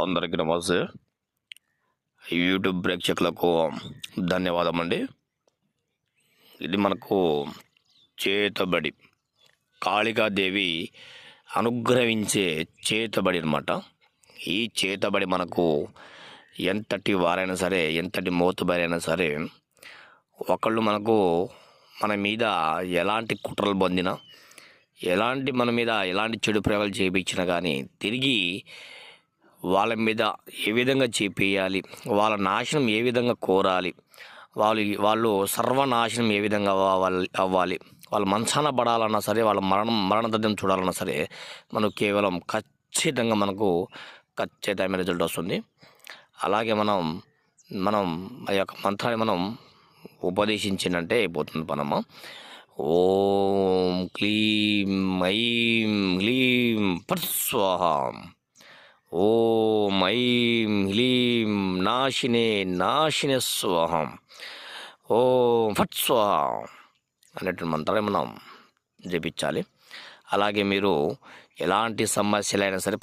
అందరికీ నమస్తే. యూట్యూబ్ ప్రేక్షకులకు ధన్యవాదమండి. ఇది మనకు చేతబడి, కాళికాదేవి అనుగ్రహించే చేతబడి అనమాట. ఈ చేతబడి మనకు ఎంతటి వారైనా సరే, ఎంతటి మోతుబరైనా సరే, ఒకళ్ళు మన మీద ఎలాంటి కుట్రలు పొందినా, మన మీద ఎలాంటి చెడు ప్రయోగాలు చేయించినా కానీ తిరిగి వాళ్ళ మీద ఏ విధంగా చేపియాలి, వాళ్ళ నాశనం ఏ విధంగా కోరాలి, వాళ్ళు సర్వనాశనం ఏ విధంగా అవ్వాలి, వాళ్ళ మంచాన పడాలన్నా సరే, వాళ్ళ మరణదడ్డం చూడాలన్నా సరే, మనకు కేవలం ఖచ్చితమైన రిజల్ట్ వస్తుంది. అలాగే మనం ఆ యొక్క మంత్రాన్ని మనం ఉపదేశించినంటే అయిపోతుంది పనమ్మ. ఓం క్లీం ఐం హ్లీం ఫట్ స్వాహ. ఓం ఐం హ్లీం నాశినే స్వాహం. ఓం ఫట్ స్వాహ అనేటువంటి మంత్రాన్ని మనం జపించాలి. అలాగే మీరు ఎలాంటి సమస్యలైనా సరే